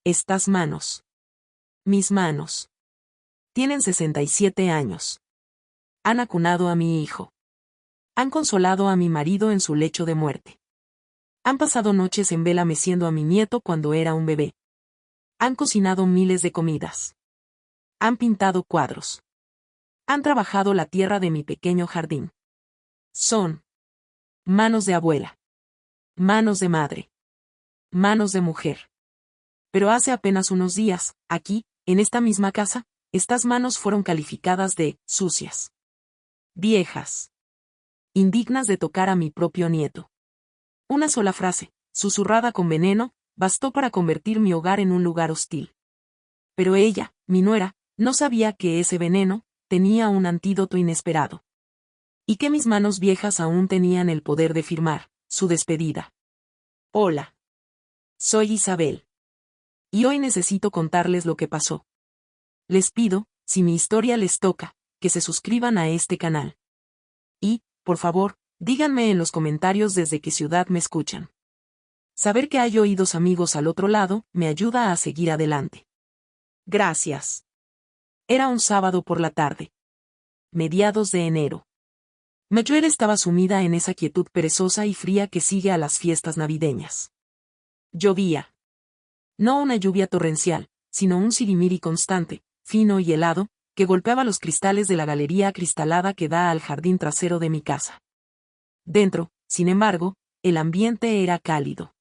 Estas manos. Mis manos. Tienen 67 años. Han acunado a mi hijo. Han consolado a mi marido en su lecho de muerte. Han pasado noches en vela meciendo a mi nieto cuando era un bebé. Han cocinado miles de comidas. Han pintado cuadros. Han trabajado la tierra de mi pequeño jardín. Son manos de abuela. Manos de madre. Manos de mujer. Pero hace apenas unos días, aquí, en esta misma casa, estas manos fueron calificadas de sucias. Viejas. Indignas de tocar a mi propio nieto. Una sola frase, susurrada con veneno, bastó para convertir mi hogar en un lugar hostil. Pero ella, mi nuera, no sabía que ese veneno tenía un antídoto inesperado. Y que mis manos viejas aún tenían el poder de firmar su despedida. Hola. Soy Isabel. Y hoy necesito contarles lo que pasó. Les pido, si mi historia les toca, que se suscriban a este canal. Y, por favor, díganme en los comentarios desde qué ciudad me escuchan. Saber que hay oídos amigos al otro lado me ayuda a seguir adelante. Gracias. Era un sábado por la tarde. Mediados de enero. Mayuela estaba sumida en esa quietud perezosa y fría que sigue a las fiestas navideñas. Llovía. No una lluvia torrencial, sino un sirimiri constante, fino y helado, que golpeaba los cristales de la galería acristalada que da al jardín trasero de mi casa. Dentro, sin embargo, el ambiente era cálido.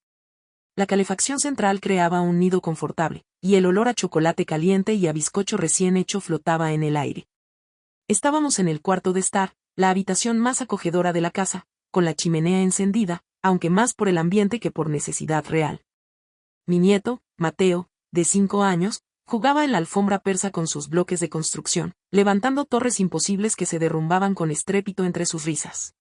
La calefacción central creaba un nido confortable, y el olor a chocolate caliente y a bizcocho recién hecho flotaba en el aire. Estábamos en el cuarto de estar, la habitación más acogedora de la casa, con la chimenea encendida, aunque más por el ambiente que por necesidad real. Mi nieto, Mateo, de 5 años, jugaba en la alfombra persa con sus bloques de construcción, levantando torres imposibles que se derrumbaban con estrépito entre sus risas.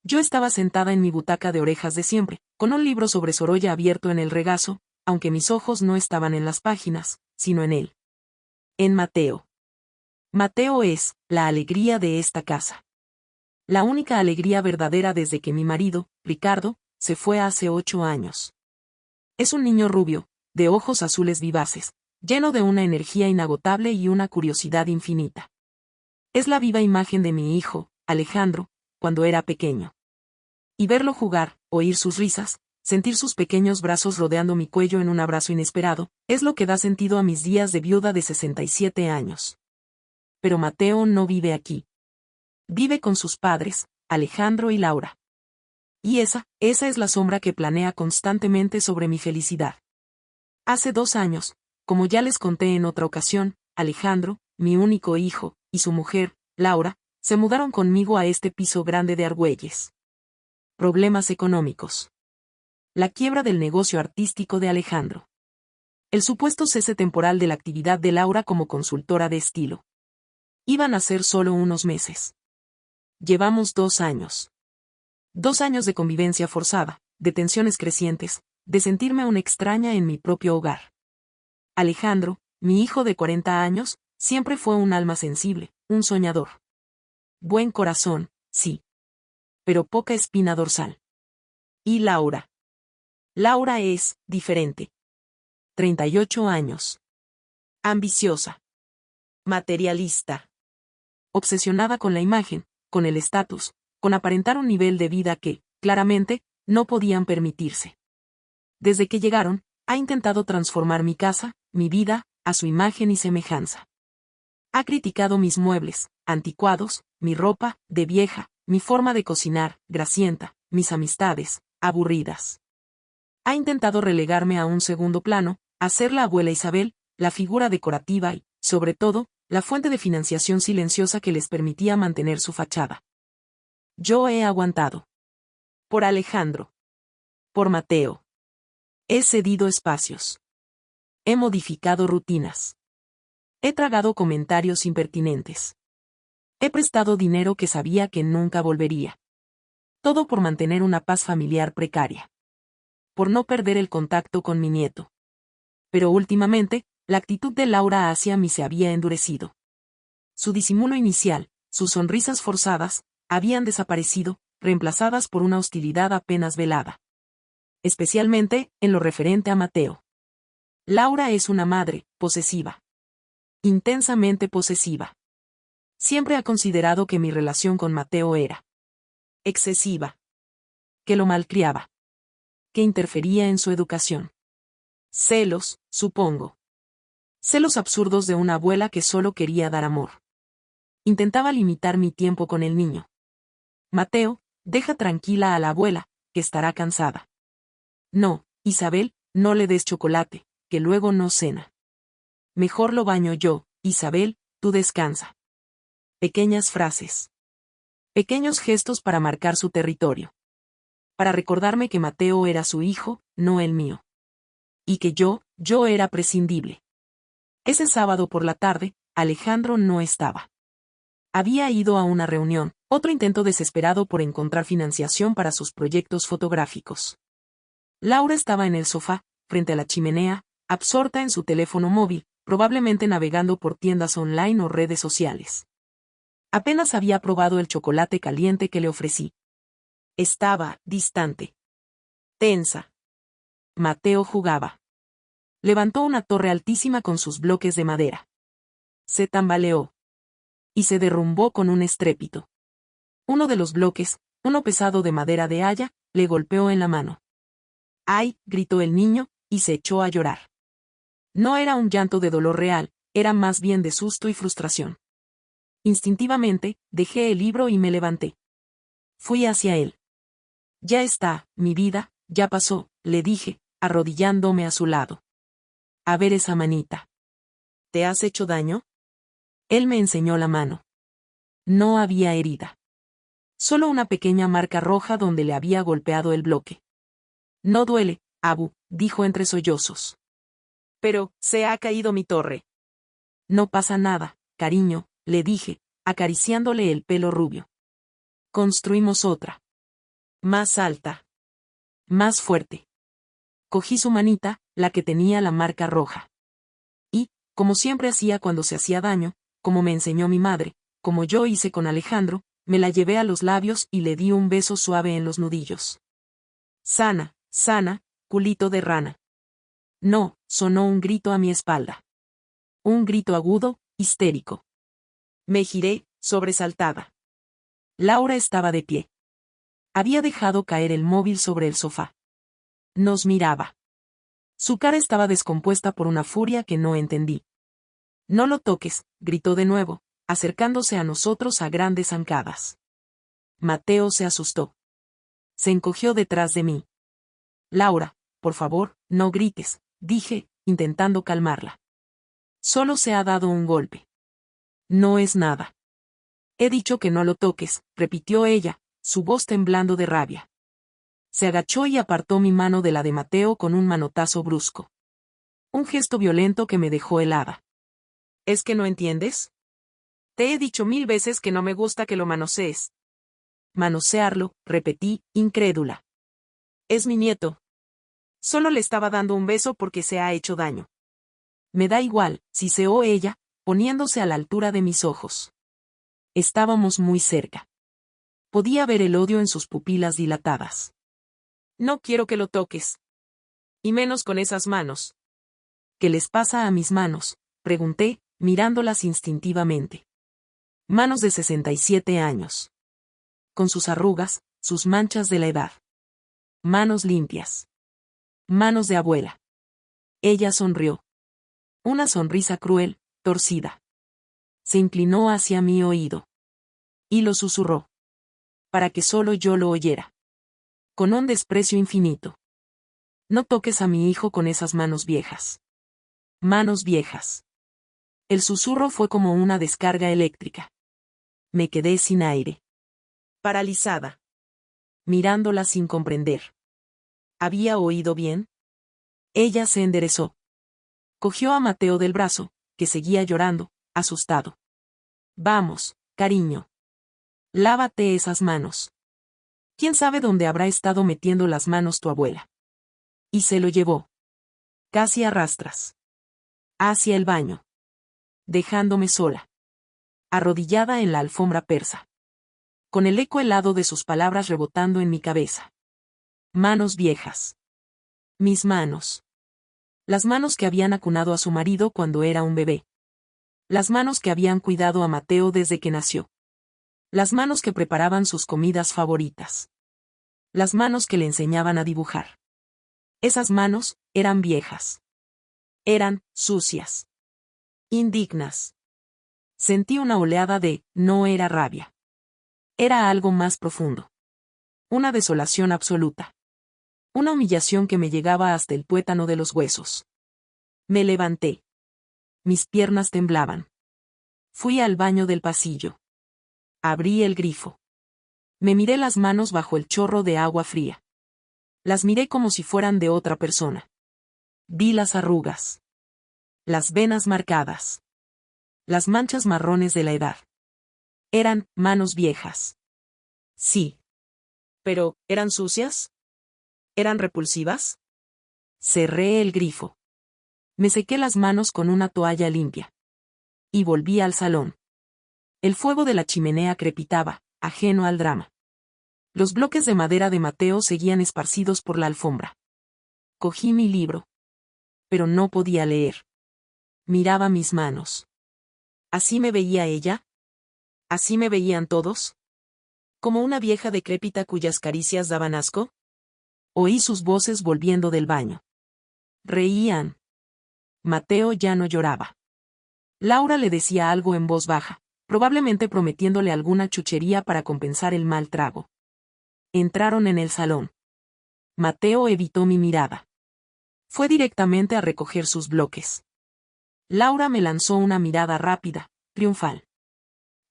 Yo estaba sentada en mi butaca de orejas de siempre, con un libro sobre Sorolla abierto en el regazo, aunque mis ojos no estaban en las páginas, sino en él. En Mateo. Mateo es la alegría de esta casa. La única alegría verdadera desde que mi marido, Ricardo, se fue hace 8 años. Es un niño rubio, de ojos azules vivaces, lleno de una energía inagotable y una curiosidad infinita. Es la viva imagen de mi hijo, Alejandro, cuando era pequeño. Y verlo jugar, oír sus risas, sentir sus pequeños brazos rodeando mi cuello en un abrazo inesperado, es lo que da sentido a mis días de viuda de 67 años. Pero Mateo no vive aquí. Vive con sus padres, Alejandro y Laura. Y esa es la sombra que planea constantemente sobre mi felicidad. Hace 2 años, como ya les conté en otra ocasión, Alejandro, mi único hijo, y su mujer, Laura, se mudaron conmigo a este piso grande de Argüelles. Problemas económicos. La quiebra del negocio artístico de Alejandro. El supuesto cese temporal de la actividad de Laura como consultora de estilo. Iban a ser solo unos meses. Llevamos 2 años. 2 años de convivencia forzada, de tensiones crecientes, de sentirme una extraña en mi propio hogar. Alejandro, mi hijo de 40 años, siempre fue un alma sensible, un soñador. Buen corazón, sí. Pero poca espina dorsal. ¿Y Laura? Laura es diferente. 38 años. Ambiciosa. Materialista. Obsesionada con la imagen, con el estatus, con aparentar un nivel de vida que, claramente, no podían permitirse. Desde que llegaron, ha intentado transformar mi casa, mi vida, a su imagen y semejanza. Ha criticado mis muebles, anticuados, mi ropa, de vieja, mi forma de cocinar, grasienta, mis amistades, aburridas. Ha intentado relegarme a un segundo plano, hacer la abuela Isabel, la figura decorativa y, sobre todo, la fuente de financiación silenciosa que les permitía mantener su fachada. Yo he aguantado. Por Alejandro. Por Mateo. He cedido espacios. He modificado rutinas. He tragado comentarios impertinentes. He prestado dinero que sabía que nunca volvería. Todo por mantener una paz familiar precaria. Por no perder el contacto con mi nieto. Pero últimamente, la actitud de Laura hacia mí se había endurecido. Su disimulo inicial, sus sonrisas forzadas, habían desaparecido, reemplazadas por una hostilidad apenas velada. Especialmente, en lo referente a Mateo. Laura es una madre, posesiva. Intensamente posesiva. Siempre ha considerado que mi relación con Mateo era excesiva. Que lo malcriaba. Que interfería en su educación. Celos, supongo. Celos absurdos de una abuela que solo quería dar amor. Intentaba limitar mi tiempo con el niño. Mateo, deja tranquila a la abuela, que estará cansada. No, Isabel, no le des chocolate, que luego no cena. Mejor lo baño yo, Isabel, tú descansa. Pequeñas frases. Pequeños gestos para marcar su territorio. Para recordarme que Mateo era su hijo, no el mío. Y que yo era prescindible. Ese sábado por la tarde, Alejandro no estaba. Había ido a una reunión, otro intento desesperado por encontrar financiación para sus proyectos fotográficos. Laura estaba en el sofá, frente a la chimenea, absorta en su teléfono móvil, probablemente navegando por tiendas online o redes sociales. Apenas había probado el chocolate caliente que le ofrecí. Estaba distante. Tensa. Mateo jugaba. Levantó una torre altísima con sus bloques de madera. Se tambaleó. Y se derrumbó con un estrépito. Uno de los bloques, uno pesado de madera de haya, le golpeó en la mano. ¡Ay!, gritó el niño, y se echó a llorar. No era un llanto de dolor real, era más bien de susto y frustración. Instintivamente, dejé el libro y me levanté. Fui hacia él. Ya está, mi vida, ya pasó, le dije, arrodillándome a su lado. A ver esa manita. ¿Te has hecho daño? Él me enseñó la mano. No había herida. Solo una pequeña marca roja donde le había golpeado el bloque. No duele, Abu, dijo entre sollozos. Pero, se ha caído mi torre. No pasa nada, cariño, le dije, acariciándole el pelo rubio. Construimos otra. Más alta. Más fuerte. Cogí su manita, la que tenía la marca roja. Y, como siempre hacía cuando se hacía daño, como me enseñó mi madre, como yo hice con Alejandro, me la llevé a los labios y le di un beso suave en los nudillos. Sana, sana, culito de rana. No, sonó un grito a mi espalda. Un grito agudo, histérico. Me giré, sobresaltada. Laura estaba de pie. Había dejado caer el móvil sobre el sofá. Nos miraba. Su cara estaba descompuesta por una furia que no entendí. No lo toques, gritó de nuevo, acercándose a nosotros a grandes zancadas. Mateo se asustó. Se encogió detrás de mí. Laura, por favor, no grites, dije, intentando calmarla. Solo se ha dado un golpe. No es nada. He dicho que no lo toques, repitió ella, su voz temblando de rabia. Se agachó y apartó mi mano de la de Mateo con un manotazo brusco. Un gesto violento que me dejó helada. ¿Es que no entiendes? Te he dicho 1000 veces que no me gusta que lo manosees. Manosearlo, repetí, incrédula. Es mi nieto. Solo le estaba dando un beso porque se ha hecho daño. Me da igual, siseó ella, poniéndose a la altura de mis ojos. Estábamos muy cerca. Podía ver el odio en sus pupilas dilatadas. No quiero que lo toques. Y menos con esas manos. ¿Qué les pasa a mis manos?, pregunté, mirándolas instintivamente. Manos de 67 años. Con sus arrugas, sus manchas de la edad. Manos limpias. Manos de abuela. Ella sonrió. Una sonrisa cruel, torcida. Se inclinó hacia mi oído. Y lo susurró. Para que solo yo lo oyera. Con un desprecio infinito. No toques a mi hijo con esas manos viejas. Manos viejas. El susurro fue como una descarga eléctrica. Me quedé sin aire. Paralizada. Mirándola sin comprender. ¿Había oído bien? Ella se enderezó. Cogió a Mateo del brazo, que seguía llorando, asustado. Vamos, cariño. Lávate esas manos. ¿Quién sabe dónde habrá estado metiendo las manos tu abuela? Y se lo llevó. Casi a rastras. Hacia el baño. Dejándome sola. Arrodillada en la alfombra persa. Con el eco helado de sus palabras rebotando en mi cabeza. Manos viejas. Mis manos. Las manos que habían acunado a su marido cuando era un bebé. Las manos que habían cuidado a Mateo desde que nació. Las manos que preparaban sus comidas favoritas. Las manos que le enseñaban a dibujar. Esas manos eran viejas. Eran sucias. Indignas. Sentí una oleada de, no era rabia. Era algo más profundo. Una desolación absoluta. Una humillación que me llegaba hasta el tuétano de los huesos. Me levanté. Mis piernas temblaban. Fui al baño del pasillo. Abrí el grifo. Me miré las manos bajo el chorro de agua fría. Las miré como si fueran de otra persona. Vi las arrugas. Las venas marcadas. Las manchas marrones de la edad. Eran manos viejas. Sí. Pero, ¿eran sucias? ¿Eran repulsivas? Cerré el grifo. Me sequé las manos con una toalla limpia. Y volví al salón. El fuego de la chimenea crepitaba, ajeno al drama. Los bloques de madera de Mateo seguían esparcidos por la alfombra. Cogí mi libro. Pero no podía leer. Miraba mis manos. ¿Así me veía ella? ¿Así me veían todos? ¿Como una vieja decrépita cuyas caricias daban asco? Oí sus voces volviendo del baño. Reían. Mateo ya no lloraba. Laura le decía algo en voz baja, probablemente prometiéndole alguna chuchería para compensar el mal trago. Entraron en el salón. Mateo evitó mi mirada. Fue directamente a recoger sus bloques. Laura me lanzó una mirada rápida, triunfal.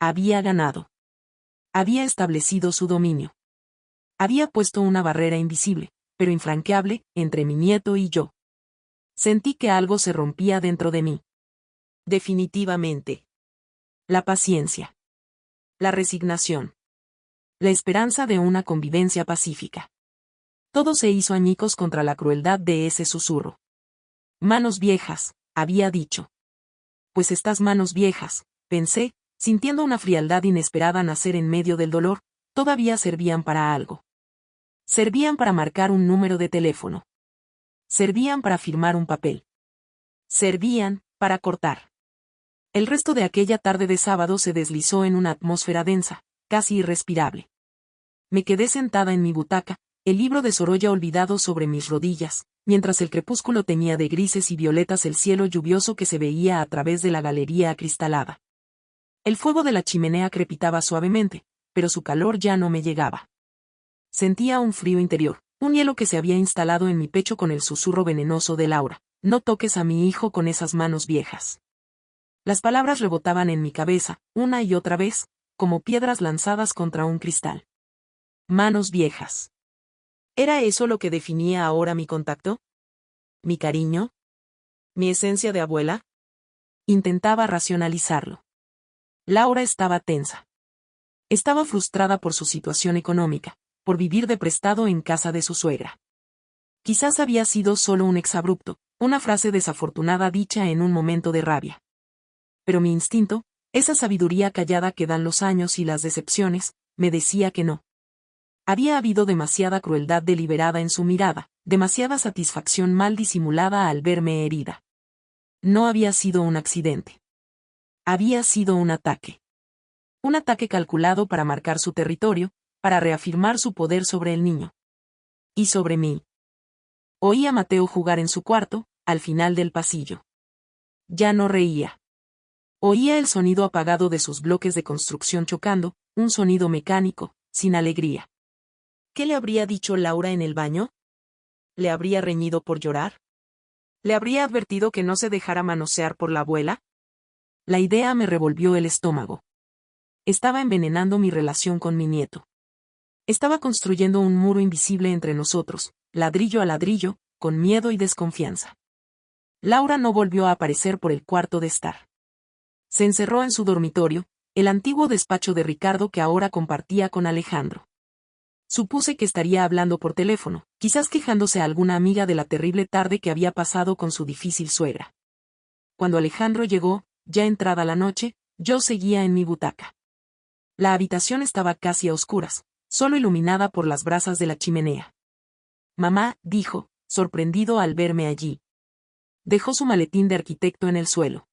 Había ganado. Había establecido su dominio. Había puesto una barrera invisible, pero infranqueable, entre mi nieto y yo. Sentí que algo se rompía dentro de mí. Definitivamente. La paciencia. La resignación. La esperanza de una convivencia pacífica. Todo se hizo añicos contra la crueldad de ese susurro. Manos viejas, había dicho. Pues estas manos viejas, pensé, sintiendo una frialdad inesperada nacer en medio del dolor, todavía servían para algo. Servían para marcar un número de teléfono. Servían para firmar un papel. Servían para cortar. El resto de aquella tarde de sábado se deslizó en una atmósfera densa, casi irrespirable. Me quedé sentada en mi butaca, el libro de Sorolla olvidado sobre mis rodillas, mientras el crepúsculo teñía de grises y violetas el cielo lluvioso que se veía a través de la galería acristalada. El fuego de la chimenea crepitaba suavemente, pero su calor ya no me llegaba. Sentía un frío interior, un hielo que se había instalado en mi pecho con el susurro venenoso de Laura. No toques a mi hijo con esas manos viejas. Las palabras rebotaban en mi cabeza, una y otra vez, como piedras lanzadas contra un cristal. Manos viejas. ¿Era eso lo que definía ahora mi contacto? ¿Mi cariño? ¿Mi esencia de abuela? Intentaba racionalizarlo. Laura estaba tensa. Estaba frustrada por su situación económica, por vivir de prestado en casa de su suegra. Quizás había sido solo un exabrupto, una frase desafortunada dicha en un momento de rabia. Pero mi instinto, esa sabiduría callada que dan los años y las decepciones, me decía que no. Había habido demasiada crueldad deliberada en su mirada, demasiada satisfacción mal disimulada al verme herida. No había sido un accidente. Había sido un ataque. Un ataque calculado para marcar su territorio, para reafirmar su poder sobre el niño. Y sobre mí. Oí a Mateo jugar en su cuarto, al final del pasillo. Ya no reía. Oía el sonido apagado de sus bloques de construcción chocando, un sonido mecánico, sin alegría. ¿Qué le habría dicho Laura en el baño? ¿Le habría reñido por llorar? ¿Le habría advertido que no se dejara manosear por la abuela? La idea me revolvió el estómago. Estaba envenenando mi relación con mi nieto. Estaba construyendo un muro invisible entre nosotros, ladrillo a ladrillo, con miedo y desconfianza. Laura no volvió a aparecer por el cuarto de estar. Se encerró en su dormitorio, el antiguo despacho de Ricardo que ahora compartía con Alejandro. Supuse que estaría hablando por teléfono, quizás quejándose a alguna amiga de la terrible tarde que había pasado con su difícil suegra. Cuando Alejandro llegó, ya entrada la noche, yo seguía en mi butaca. La habitación estaba casi a oscuras, solo iluminada por las brasas de la chimenea. Mamá, dijo, sorprendido al verme allí. Dejó su maletín de arquitecto en el suelo.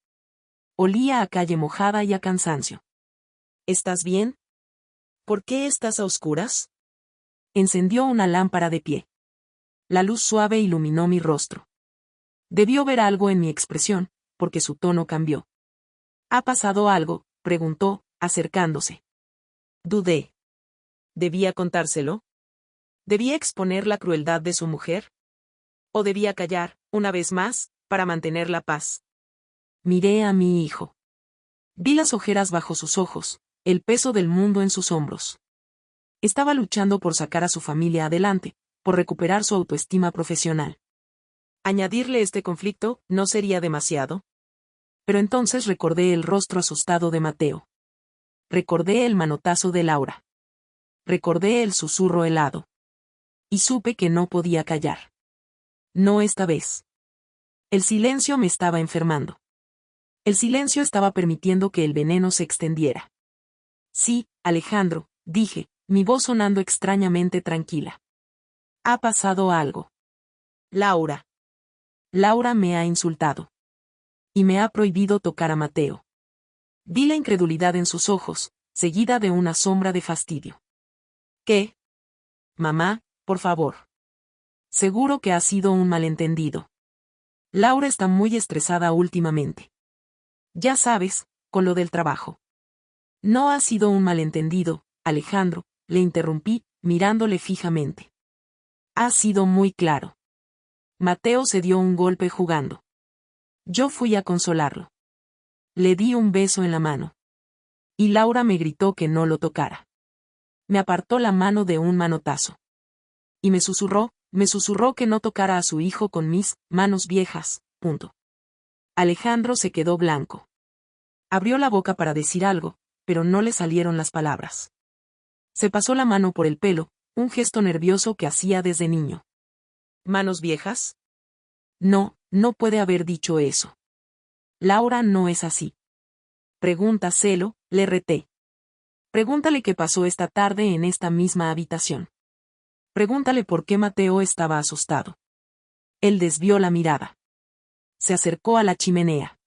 Olía a calle mojada y a cansancio. ¿Estás bien? ¿Por qué estás a oscuras? Encendió una lámpara de pie. La luz suave iluminó mi rostro. Debió ver algo en mi expresión, porque su tono cambió. ¿Ha pasado algo?, preguntó, acercándose. Dudé. ¿Debía contárselo? ¿Debía exponer la crueldad de su mujer? ¿O debía callar, una vez más, para mantener la paz? Miré a mi hijo. Vi las ojeras bajo sus ojos, el peso del mundo en sus hombros. Estaba luchando por sacar a su familia adelante, por recuperar su autoestima profesional. ¿Añadirle este conflicto no sería demasiado? Pero entonces recordé el rostro asustado de Mateo. Recordé el manotazo de Laura. Recordé el susurro helado. Y supe que no podía callar. No esta vez. El silencio me estaba enfermando. El silencio estaba permitiendo que el veneno se extendiera. Sí, Alejandro, dije, mi voz sonando extrañamente tranquila. Ha pasado algo. Laura. Laura me ha insultado. Y me ha prohibido tocar a Mateo. Vi la incredulidad en sus ojos, seguida de una sombra de fastidio. ¿Qué? Mamá, por favor. Seguro que ha sido un malentendido. Laura está muy estresada últimamente. Ya sabes, con lo del trabajo. No ha sido un malentendido, Alejandro, le interrumpí, mirándole fijamente. Ha sido muy claro. Mateo se dio un golpe jugando. Yo fui a consolarlo. Le di un beso en la mano. Y Laura me gritó que no lo tocara. Me apartó la mano de un manotazo. Y me susurró que no tocara a su hijo con mis manos viejas, punto. Alejandro se quedó blanco. Abrió la boca para decir algo, pero no le salieron las palabras. Se pasó la mano por el pelo, un gesto nervioso que hacía desde niño. ¿Manos viejas? No, no puede haber dicho eso. Laura no es así. Pregúntaselo, le reté. Pregúntale qué pasó esta tarde en esta misma habitación. Pregúntale por qué Mateo estaba asustado. Él desvió la mirada. Se acercó a la chimenea.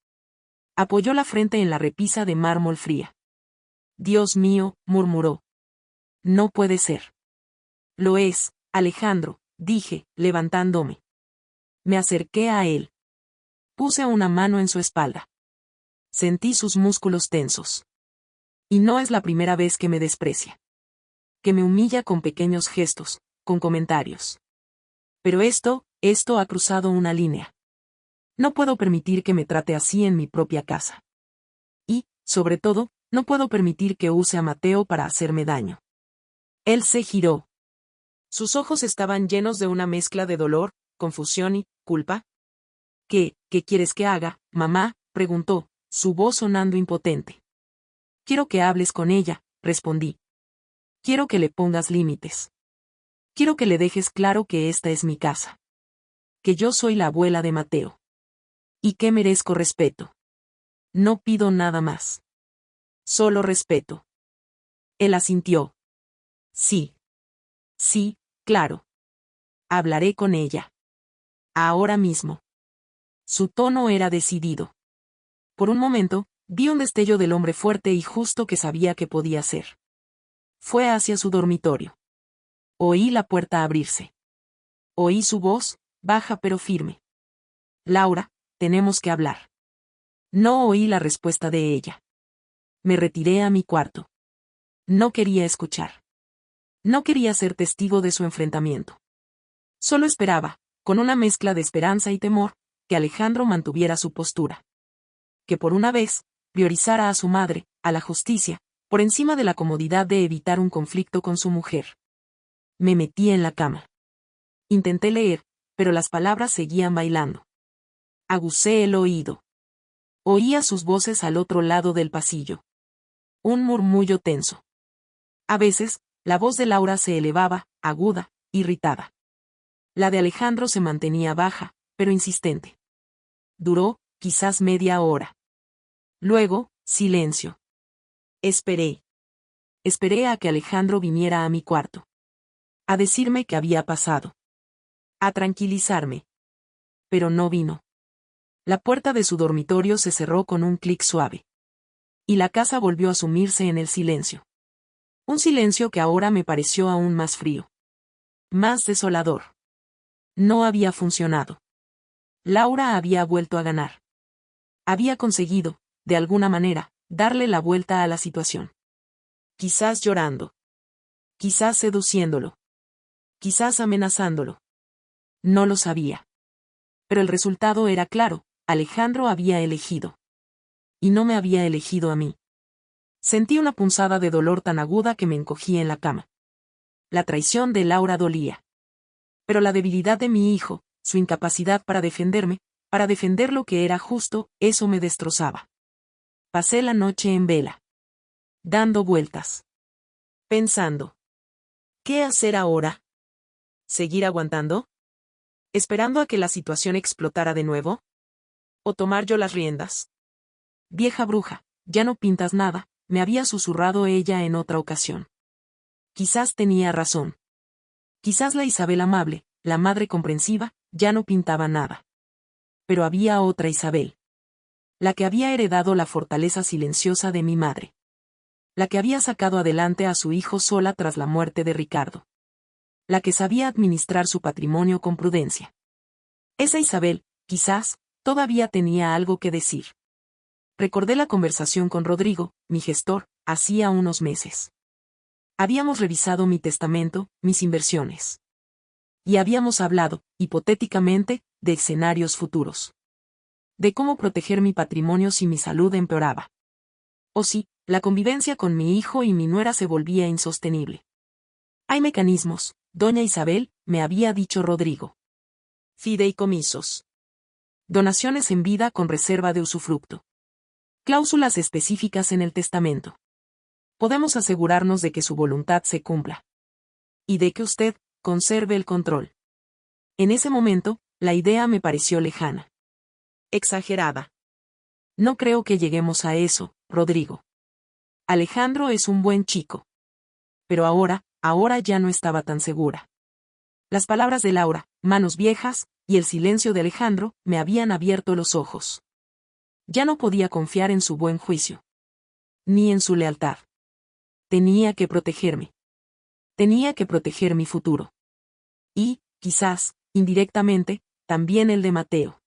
Apoyó la frente en la repisa de mármol fría. Dios mío, murmuró. No puede ser. Lo es, Alejandro, dije, levantándome. Me acerqué a él. Puse una mano en su espalda. Sentí sus músculos tensos. Y no es la primera vez que me desprecia. Que me humilla con pequeños gestos, con comentarios. Pero esto ha cruzado una línea. No puedo permitir que me trate así en mi propia casa. Y, sobre todo, no puedo permitir que use a Mateo para hacerme daño. Él se giró. Sus ojos estaban llenos de una mezcla de dolor, confusión y culpa. ¿Qué quieres que haga, mamá?, preguntó, su voz sonando impotente. Quiero que hables con ella, respondí. Quiero que le pongas límites. Quiero que le dejes claro que esta es mi casa. Que yo soy la abuela de Mateo. Y que merezco respeto. No pido nada más. Solo respeto. Él asintió. Sí. Sí, claro. Hablaré con ella. Ahora mismo. Su tono era decidido. Por un momento, vi un destello del hombre fuerte y justo que sabía que podía ser. Fue hacia su dormitorio. Oí la puerta abrirse. Oí su voz, baja pero firme. Laura, tenemos que hablar. No oí la respuesta de ella. Me retiré a mi cuarto. No quería escuchar. No quería ser testigo de su enfrentamiento. Solo esperaba, con una mezcla de esperanza y temor, que Alejandro mantuviera su postura. Que por una vez, priorizara a su madre, a la justicia, por encima de la comodidad de evitar un conflicto con su mujer. Me metí en la cama. Intenté leer, pero las palabras seguían bailando. Agucé el oído. Oía sus voces al otro lado del pasillo. Un murmullo tenso. A veces, la voz de Laura se elevaba, aguda, irritada. La de Alejandro se mantenía baja, pero insistente. Duró, quizás media hora. Luego, silencio. Esperé. Esperé a que Alejandro viniera a mi cuarto. A decirme qué había pasado. A tranquilizarme. Pero no vino. La puerta de su dormitorio se cerró con un clic suave. Y la casa volvió a sumirse en el silencio. Un silencio que ahora me pareció aún más frío. Más desolador. No había funcionado. Laura había vuelto a ganar. Había conseguido, de alguna manera, darle la vuelta a la situación. Quizás llorando. Quizás seduciéndolo. Quizás amenazándolo. No lo sabía. Pero el resultado era claro, Alejandro había elegido. Y no me había elegido a mí. Sentí una punzada de dolor tan aguda que me encogí en la cama. La traición de Laura dolía. Pero la debilidad de mi hijo, su incapacidad para defenderme, para defender lo que era justo, eso me destrozaba. Pasé la noche en vela. Dando vueltas. Pensando. ¿Qué hacer ahora? ¿Seguir aguantando? ¿Esperando a que la situación explotara de nuevo? ¿O tomar yo las riendas? Vieja bruja, ya no pintas nada, me había susurrado ella en otra ocasión. Quizás tenía razón. Quizás la Isabel amable, la madre comprensiva, ya no pintaba nada. Pero había otra Isabel. La que había heredado la fortaleza silenciosa de mi madre. La que había sacado adelante a su hijo sola tras la muerte de Ricardo. La que sabía administrar su patrimonio con prudencia. Esa Isabel, quizás, todavía tenía algo que decir. Recordé la conversación con Rodrigo, mi gestor, hacía unos meses. Habíamos revisado mi testamento, mis inversiones. Y habíamos hablado, hipotéticamente, de escenarios futuros. De cómo proteger mi patrimonio si mi salud empeoraba. O si, la convivencia con mi hijo y mi nuera se volvía insostenible. Hay mecanismos, doña Isabel, me había dicho Rodrigo. Fideicomisos. Donaciones en vida con reserva de usufructo. Cláusulas específicas en el testamento. Podemos asegurarnos de que su voluntad se cumpla. Y de que usted conserve el control. En ese momento, la idea me pareció lejana. Exagerada. No creo que lleguemos a eso, Rodrigo. Alejandro es un buen chico. Pero ahora ya no estaba tan segura. Las palabras de Laura, manos viejas, y el silencio de Alejandro, me habían abierto los ojos. Ya no podía confiar en su buen juicio. Ni en su lealtad. Tenía que protegerme. Tenía que proteger mi futuro. Y, quizás, indirectamente, también el de Mateo.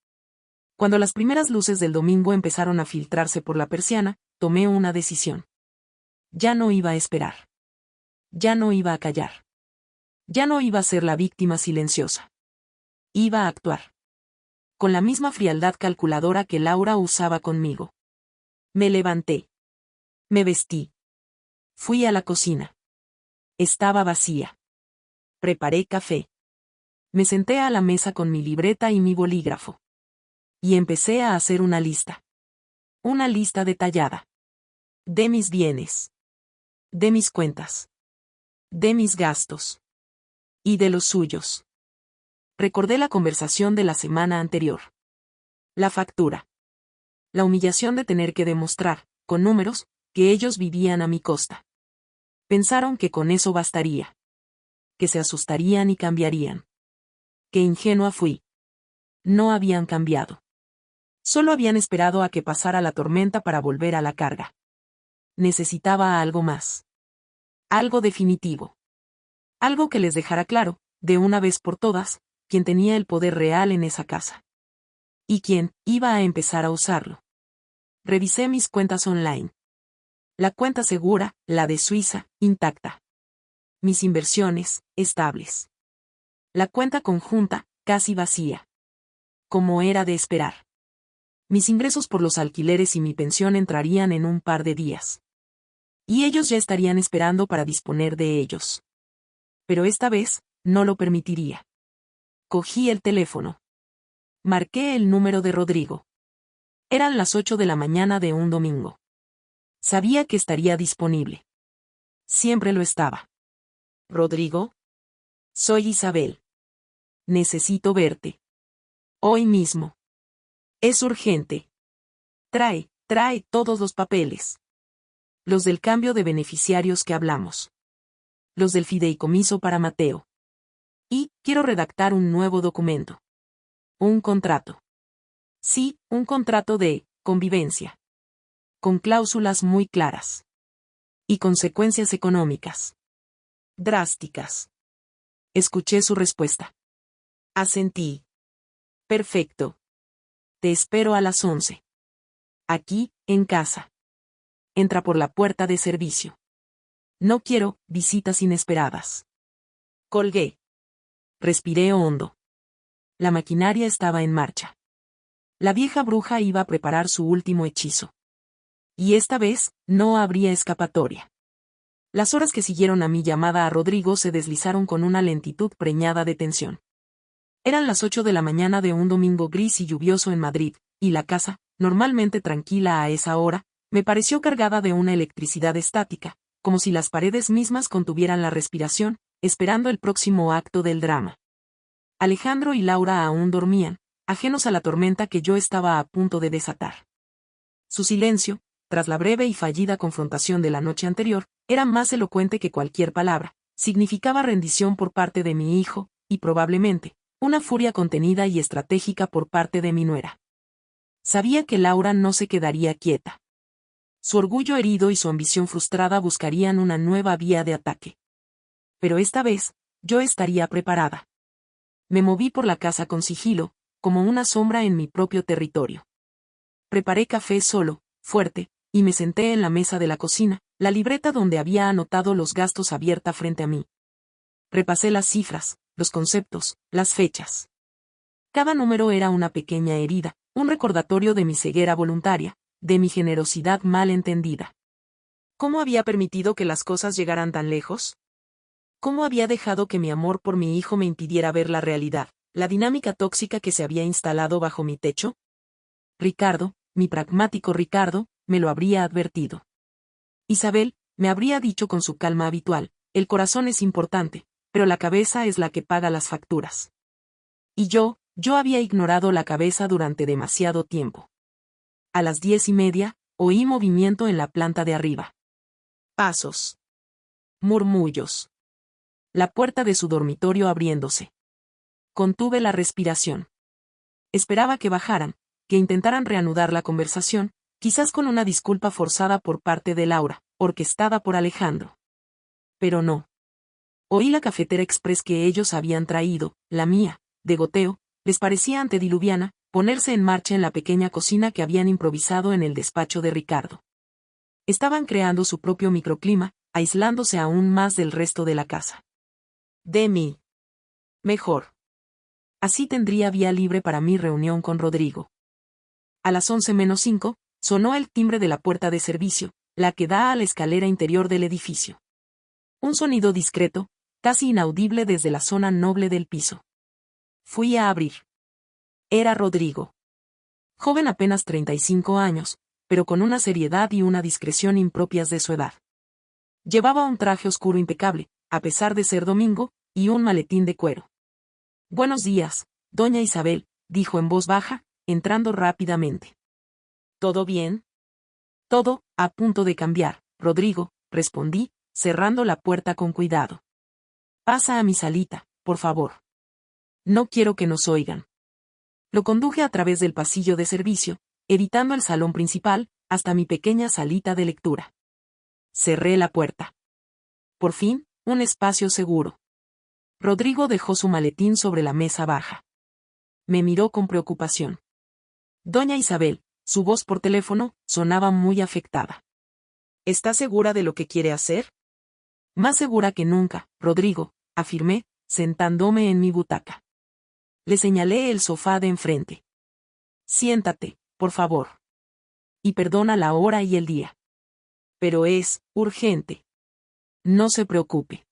Cuando las primeras luces del domingo empezaron a filtrarse por la persiana, tomé una decisión. Ya no iba a esperar. Ya no iba a callar. Ya no iba a ser la víctima silenciosa. Iba a actuar. Con la misma frialdad calculadora que Laura usaba conmigo. Me levanté. Me vestí. Fui a la cocina. Estaba vacía. Preparé café. Me senté a la mesa con mi libreta y mi bolígrafo. Y empecé a hacer una lista. Una lista detallada. De mis bienes. De mis cuentas. De mis gastos. Y de los suyos. Recordé la conversación de la semana anterior. La factura. La humillación de tener que demostrar, con números, que ellos vivían a mi costa. Pensaron que con eso bastaría. Que se asustarían y cambiarían. Qué ingenua fui. No habían cambiado. Solo habían esperado a que pasara la tormenta para volver a la carga. Necesitaba algo más. Algo definitivo. Algo que les dejara claro, de una vez por todas, quién tenía el poder real en esa casa. Y quién iba a empezar a usarlo. Revisé mis cuentas online. La cuenta segura, la de Suiza, intacta. Mis inversiones, estables. La cuenta conjunta, casi vacía. Como era de esperar. Mis ingresos por los alquileres y mi pensión entrarían en un par de días. Y ellos ya estarían esperando para disponer de ellos. Pero esta vez, no lo permitiría. Cogí el teléfono. Marqué el número de Rodrigo. Eran las 8 de la mañana de un domingo. Sabía que estaría disponible. Siempre lo estaba. Rodrigo. Soy Isabel. Necesito verte. Hoy mismo. Es urgente. Trae todos los papeles. Los del cambio de beneficiarios que hablamos. Los del fideicomiso para Mateo. Y quiero redactar un nuevo documento. Un contrato. Sí, un contrato de convivencia. Con cláusulas muy claras. Y consecuencias económicas. Drásticas. Escuché su respuesta. Asentí. Perfecto. Te espero a las 11. Aquí, en casa. Entra por la puerta de servicio. No quiero visitas inesperadas. Colgué. Respiré hondo. La maquinaria estaba en marcha. La vieja bruja iba a preparar su último hechizo. Y esta vez, no habría escapatoria. Las horas que siguieron a mi llamada a Rodrigo se deslizaron con una lentitud preñada de tensión. Eran las 8 de la mañana de un domingo gris y lluvioso en Madrid, y la casa, normalmente tranquila a esa hora, me pareció cargada de una electricidad estática, como si las paredes mismas contuvieran la respiración, esperando el próximo acto del drama. Alejandro y Laura aún dormían, ajenos a la tormenta que yo estaba a punto de desatar. Su silencio, tras la breve y fallida confrontación de la noche anterior, era más elocuente que cualquier palabra, significaba rendición por parte de mi hijo, y probablemente, una furia contenida y estratégica por parte de mi nuera. Sabía que Laura no se quedaría quieta. Su orgullo herido y su ambición frustrada buscarían una nueva vía de ataque. Pero esta vez, yo estaría preparada. Me moví por la casa con sigilo, como una sombra en mi propio territorio. Preparé café solo, fuerte, y me senté en la mesa de la cocina, la libreta donde había anotado los gastos abierta frente a mí. Repasé las cifras, los conceptos, las fechas. Cada número era una pequeña herida, un recordatorio de mi ceguera voluntaria, de mi generosidad mal entendida. ¿Cómo había permitido que las cosas llegaran tan lejos? ¿Cómo había dejado que mi amor por mi hijo me impidiera ver la realidad, la dinámica tóxica que se había instalado bajo mi techo? Ricardo, mi pragmático Ricardo, me lo habría advertido. Isabel, me habría dicho con su calma habitual, el corazón es importante, pero la cabeza es la que paga las facturas. Y yo había ignorado la cabeza durante demasiado tiempo. A las 10:30, oí movimiento en la planta de arriba. Pasos. Murmullos. La puerta de su dormitorio abriéndose. Contuve la respiración. Esperaba que bajaran, que intentaran reanudar la conversación, quizás con una disculpa forzada por parte de Laura, orquestada por Alejandro. Pero no. Oí la cafetera express que ellos habían traído, la mía, de goteo, les parecía antediluviana, ponerse en marcha en la pequeña cocina que habían improvisado en el despacho de Ricardo. Estaban creando su propio microclima, aislándose aún más del resto de la casa. De mí. Mejor. Así tendría vía libre para mi reunión con Rodrigo. A las 11:05, sonó el timbre de la puerta de servicio, la que da a la escalera interior del edificio. Un sonido discreto, casi inaudible desde la zona noble del piso. Fui a abrir. Era Rodrigo. Joven apenas 35 años, pero con una seriedad y una discreción impropias de su edad. Llevaba un traje oscuro impecable, a pesar de ser domingo, y un maletín de cuero. Buenos días, doña Isabel, dijo en voz baja, entrando rápidamente. ¿Todo bien? Todo, a punto de cambiar, Rodrigo, respondí, cerrando la puerta con cuidado. Pasa a mi salita, por favor. No quiero que nos oigan. Lo conduje a través del pasillo de servicio, evitando el salón principal, hasta mi pequeña salita de lectura. Cerré la puerta. Por fin, un espacio seguro. Rodrigo dejó su maletín sobre la mesa baja. Me miró con preocupación. Doña Isabel, su voz por teléfono, sonaba muy afectada. ¿Está segura de lo que quiere hacer? Más segura que nunca, Rodrigo, afirmé, sentándome en mi butaca. Le señalé el sofá de enfrente. Siéntate, por favor. Y perdona la hora y el día. Pero es urgente. No se preocupe.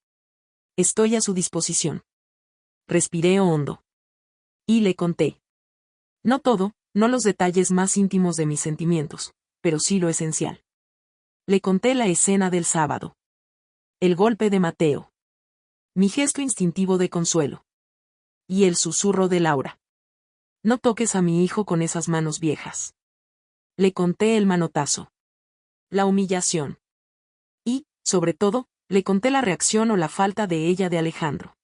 Estoy a su disposición. Respiré hondo. Y le conté. No todo, no los detalles más íntimos de mis sentimientos, pero sí lo esencial. Le conté la escena del sábado. El golpe de Mateo. Mi gesto instintivo de consuelo. Y el susurro de Laura. No toques a mi hijo con esas manos viejas. Le conté el manotazo. La humillación. Y, sobre todo, le conté la reacción o la falta de ella de Alejandro.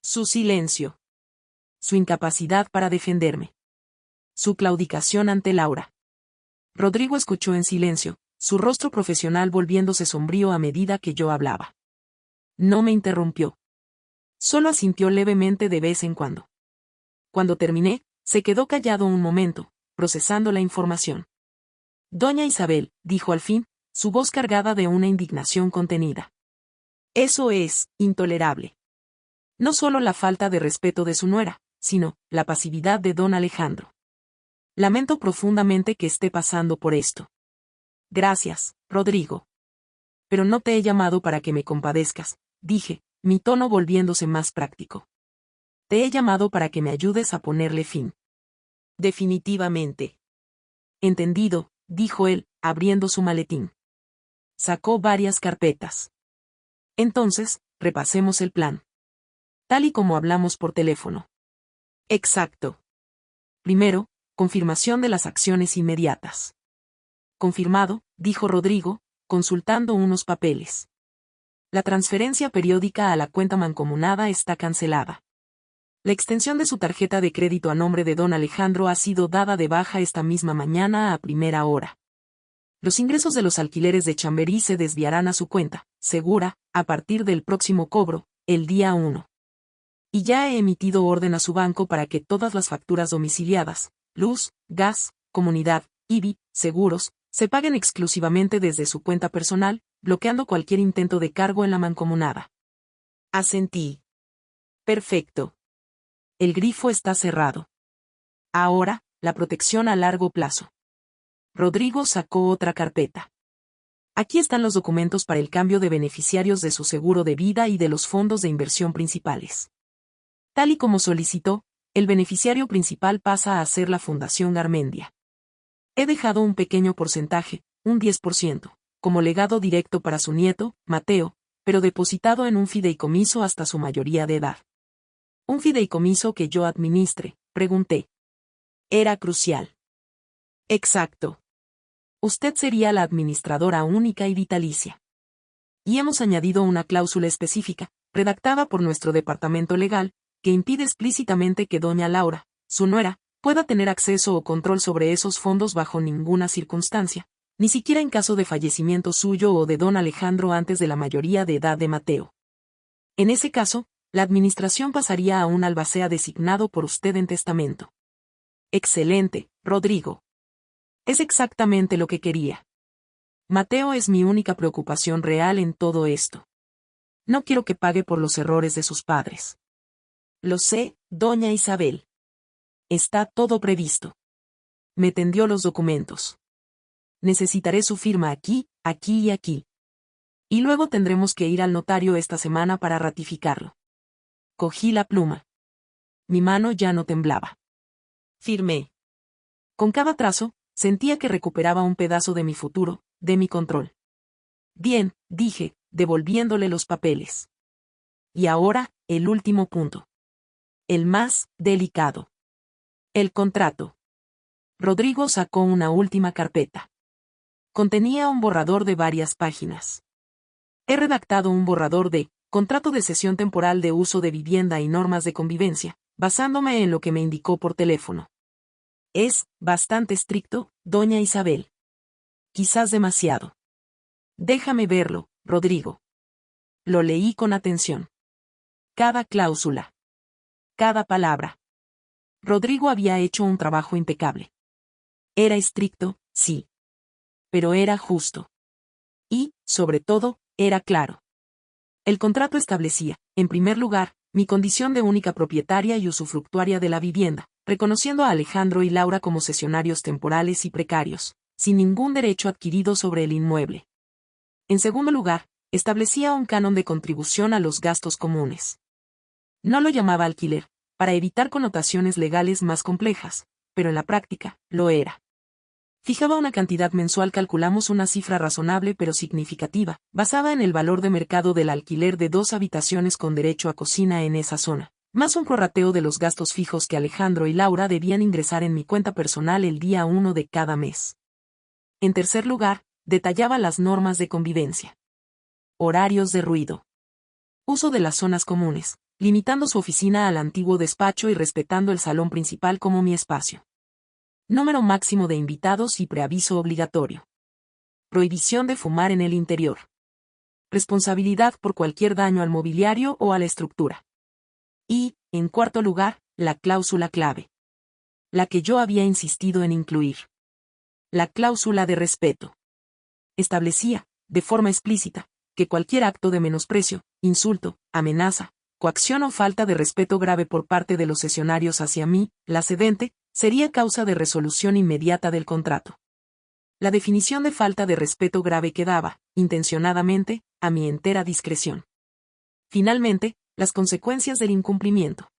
Su silencio. Su incapacidad para defenderme. su claudicación ante Laura. Rodrigo escuchó en silencio, su rostro profesional volviéndose sombrío a medida que yo hablaba. No me interrumpió. Solo asintió levemente de vez en cuando. Cuando terminé, se quedó callado un momento, procesando la información. Doña Isabel, dijo al fin, su voz cargada de una indignación contenida. Eso es intolerable. No solo la falta de respeto de su nuera, sino la pasividad de don Alejandro. Lamento profundamente que esté pasando por esto. Gracias, Rodrigo. Pero no te he llamado para que me compadezcas, dije, mi tono volviéndose más práctico. Te he llamado para que me ayudes a ponerle fin. Definitivamente. Entendido, dijo él, abriendo su maletín. Sacó varias carpetas. Entonces, repasemos el plan. Tal y como hablamos por teléfono. Exacto. Primero, confirmación de las acciones inmediatas. Confirmado, dijo Rodrigo, consultando unos papeles. La transferencia periódica a la cuenta mancomunada está cancelada. La extensión de su tarjeta de crédito a nombre de don Alejandro ha sido dada de baja esta misma mañana a primera hora. Los ingresos de los alquileres de Chamberí se desviarán a su cuenta, segura, a partir del próximo cobro, el día 1. Y ya he emitido orden a su banco para que todas las facturas domiciliadas, luz, gas, comunidad, IBI, seguros, se paguen exclusivamente desde su cuenta personal, bloqueando cualquier intento de cargo en la mancomunada. Asentí. Perfecto. El grifo está cerrado. Ahora, la protección a largo plazo. Rodrigo sacó otra carpeta. Aquí están los documentos para el cambio de beneficiarios de su seguro de vida y de los fondos de inversión principales. Tal y como solicitó, el beneficiario principal pasa a ser la Fundación Garmendia. He dejado un pequeño porcentaje, un 10%, como legado directo para su nieto, Mateo, pero depositado en un fideicomiso hasta su mayoría de edad. ¿Un fideicomiso que yo administre?, pregunté. Era crucial. Exacto. Usted sería la administradora única y vitalicia. Y hemos añadido una cláusula específica, redactada por nuestro departamento legal, que impide explícitamente que doña Laura, su nuera, pueda tener acceso o control sobre esos fondos bajo ninguna circunstancia, ni siquiera en caso de fallecimiento suyo o de don Alejandro antes de la mayoría de edad de Mateo. En ese caso, la administración pasaría a un albacea designado por usted en testamento. Excelente, Rodrigo. Es exactamente lo que quería. Mateo es mi única preocupación real en todo esto. No quiero que pague por los errores de sus padres. Lo sé, doña Isabel. Está todo previsto. Me tendió los documentos. Necesitaré su firma aquí, aquí y aquí. Y luego tendremos que ir al notario esta semana para ratificarlo. Cogí la pluma. Mi mano ya no temblaba. Firmé. Con cada trazo, sentía que recuperaba un pedazo de mi futuro, de mi control. Bien, dije, devolviéndole los papeles. Y ahora, el último punto. El más delicado. El contrato. Rodrigo sacó una última carpeta. Contenía un borrador de varias páginas. He redactado un borrador de contrato de cesión temporal de uso de vivienda y normas de convivencia, basándome en lo que me indicó por teléfono. Es bastante estricto, doña Isabel. Quizás demasiado. Déjame verlo, Rodrigo. Lo leí con atención. Cada cláusula. Cada palabra. Rodrigo había hecho un trabajo impecable. Era estricto, sí. Pero era justo. Y, sobre todo, era claro. El contrato establecía, en primer lugar, mi condición de única propietaria y usufructuaria de la vivienda, reconociendo a Alejandro y Laura como cesionarios temporales y precarios, sin ningún derecho adquirido sobre el inmueble. En segundo lugar, establecía un canon de contribución a los gastos comunes. No lo llamaba alquiler, para evitar connotaciones legales más complejas, pero en la práctica, lo era. Fijaba una cantidad mensual, calculamos una cifra razonable pero significativa, basada en el valor de mercado del alquiler de 2 habitaciones con derecho a cocina en esa zona, más un prorrateo de los gastos fijos que Alejandro y Laura debían ingresar en mi cuenta personal el día 1 de cada mes. En tercer lugar, detallaba las normas de convivencia. Horarios de ruido. Uso de las zonas comunes, limitando su oficina al antiguo despacho y respetando el salón principal como mi espacio. Número máximo de invitados y preaviso obligatorio. Prohibición de fumar en el interior. Responsabilidad por cualquier daño al mobiliario o a la estructura. Y, en cuarto lugar, la cláusula clave. La que yo había insistido en incluir. La cláusula de respeto. Establecía, de forma explícita, que cualquier acto de menosprecio, insulto, amenaza, coacción o falta de respeto grave por parte de los cesionarios hacia mí, la cedente, sería causa de resolución inmediata del contrato. La definición de falta de respeto grave quedaba, intencionadamente, a mi entera discreción. Finalmente, las consecuencias del incumplimiento.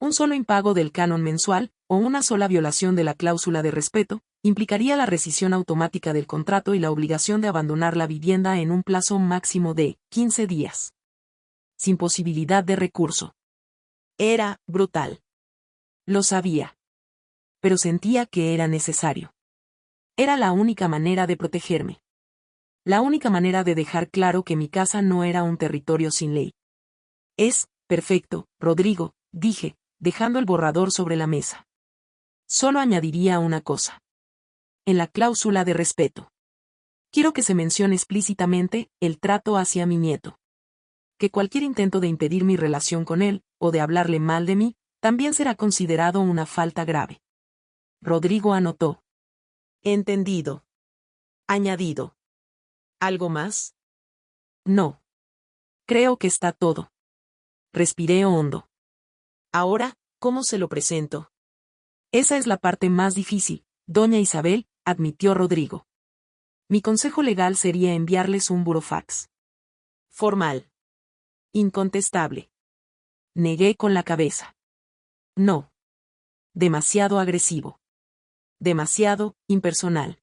Un solo impago del canon mensual, o una sola violación de la cláusula de respeto, implicaría la rescisión automática del contrato y la obligación de abandonar la vivienda en un plazo máximo de 15 días. Sin posibilidad de recurso. Era brutal. Lo sabía. Pero sentía que era necesario. Era la única manera de protegerme. La única manera de dejar claro que mi casa no era un territorio sin ley. Es perfecto, Rodrigo, dije, dejando el borrador sobre la mesa. Solo añadiría una cosa. En la cláusula de respeto. Quiero que se mencione explícitamente el trato hacia mi nieto. Que cualquier intento de impedir mi relación con él, o de hablarle mal de mí, también será considerado una falta grave. Rodrigo anotó. Entendido. Añadido. ¿Algo más? No. Creo que está todo. Respiré hondo. Ahora, ¿cómo se lo presento? Esa es la parte más difícil, doña Isabel, admitió Rodrigo. Mi consejo legal sería enviarles un burofax. Formal. Incontestable. Negué con la cabeza. No. Demasiado agresivo. Demasiado impersonal.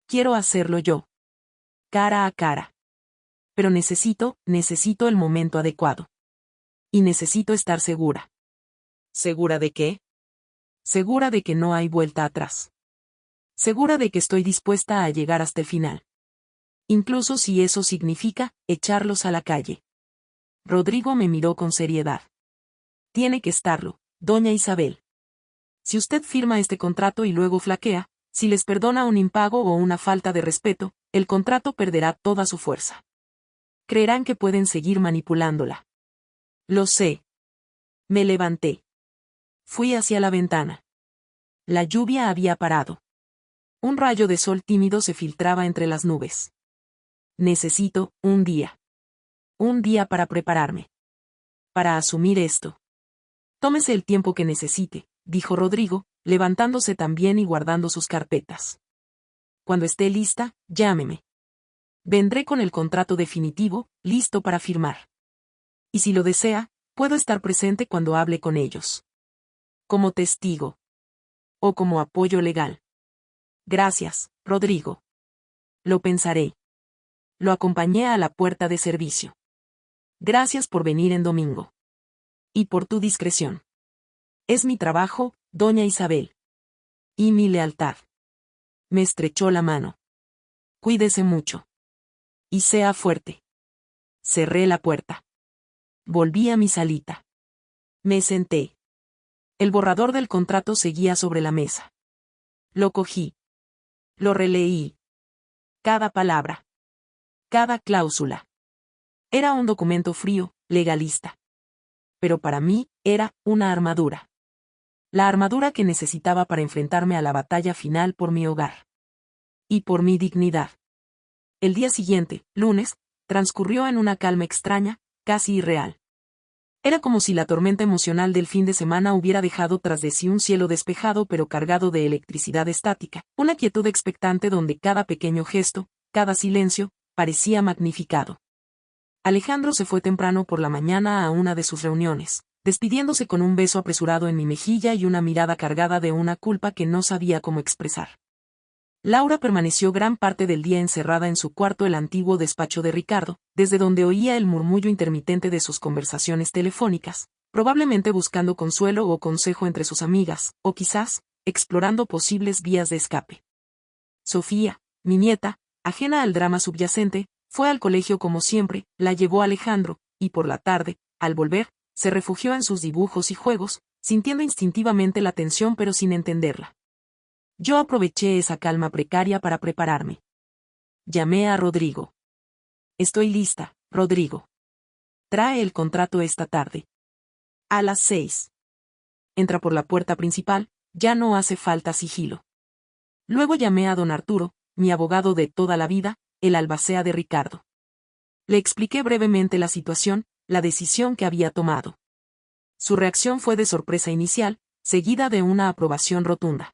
Quiero hacerlo yo. Cara a cara. Pero necesito el momento adecuado. Y necesito estar segura. ¿Segura de qué? Segura de que no hay vuelta atrás. Segura de que estoy dispuesta a llegar hasta el final. Incluso si eso significa echarlos a la calle. Rodrigo me miró con seriedad. Tiene que estarlo, doña Isabel. Si usted firma este contrato y luego flaquea, si les perdona un impago o una falta de respeto, el contrato perderá toda su fuerza. Creerán que pueden seguir manipulándola. Lo sé. Me levanté. Fui hacia la ventana. La lluvia había parado. Un rayo de sol tímido se filtraba entre las nubes. Necesito un día. Un día para prepararme. Para asumir esto. Tómese el tiempo que necesite, dijo Rodrigo, levantándose también y guardando sus carpetas. Cuando esté lista, llámeme. Vendré con el contrato definitivo, listo para firmar. Y si lo desea, puedo estar presente cuando hable con ellos. Como testigo. O como apoyo legal. Gracias, Rodrigo. Lo pensaré. Lo acompañé a la puerta de servicio. Gracias por venir en domingo. Y por tu discreción. Es mi trabajo, doña Isabel. Y mi lealtad. Me estrechó la mano. Cuídese mucho. Y sea fuerte. Cerré la puerta. Volví a mi salita. Me senté. El borrador del contrato seguía sobre la mesa. Lo cogí. Lo releí. Cada palabra. Cada cláusula. Era un documento frío, legalista. Pero para mí, era una armadura. La armadura que necesitaba para enfrentarme a la batalla final por mi hogar. Y por mi dignidad. El día siguiente, lunes, transcurrió en una calma extraña, casi irreal. Era como si la tormenta emocional del fin de semana hubiera dejado tras de sí un cielo despejado pero cargado de electricidad estática, una quietud expectante donde cada pequeño gesto, cada silencio, parecía magnificado. Alejandro se fue temprano por la mañana a una de sus reuniones, despidiéndose con un beso apresurado en mi mejilla y una mirada cargada de una culpa que no sabía cómo expresar. Laura permaneció gran parte del día encerrada en su cuarto, el antiguo despacho de Ricardo, desde donde oía el murmullo intermitente de sus conversaciones telefónicas, probablemente buscando consuelo o consejo entre sus amigas, o quizás, explorando posibles vías de escape. Sofía, mi nieta, ajena al drama subyacente, fue al colegio como siempre, la llevó Alejandro, y por la tarde, al volver, se refugió en sus dibujos y juegos, sintiendo instintivamente la tensión pero sin entenderla. Yo aproveché esa calma precaria para prepararme. Llamé a Rodrigo. Estoy lista, Rodrigo. Trae el contrato esta tarde. A las 6. Entra por la puerta principal, ya no hace falta sigilo. Luego llamé a don Arturo, mi abogado de toda la vida, el albacea de Ricardo. Le expliqué brevemente la situación, la decisión que había tomado. Su reacción fue de sorpresa inicial, seguida de una aprobación rotunda.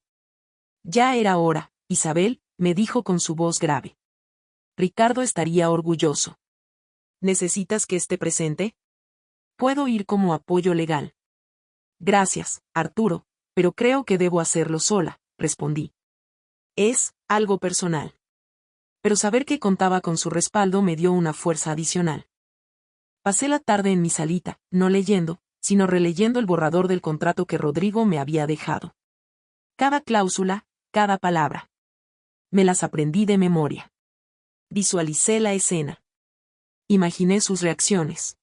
Ya era hora, Isabel, me dijo con su voz grave. Ricardo estaría orgulloso. ¿Necesitas que esté presente? Puedo ir como apoyo legal. Gracias, Arturo, pero creo que debo hacerlo sola, respondí. Es algo personal. Pero saber que contaba con su respaldo me dio una fuerza adicional. Pasé la tarde en mi salita, no leyendo, sino releyendo el borrador del contrato que Rodrigo me había dejado. Cada cláusula, cada palabra. Me las aprendí de memoria. Visualicé la escena. Imaginé sus reacciones.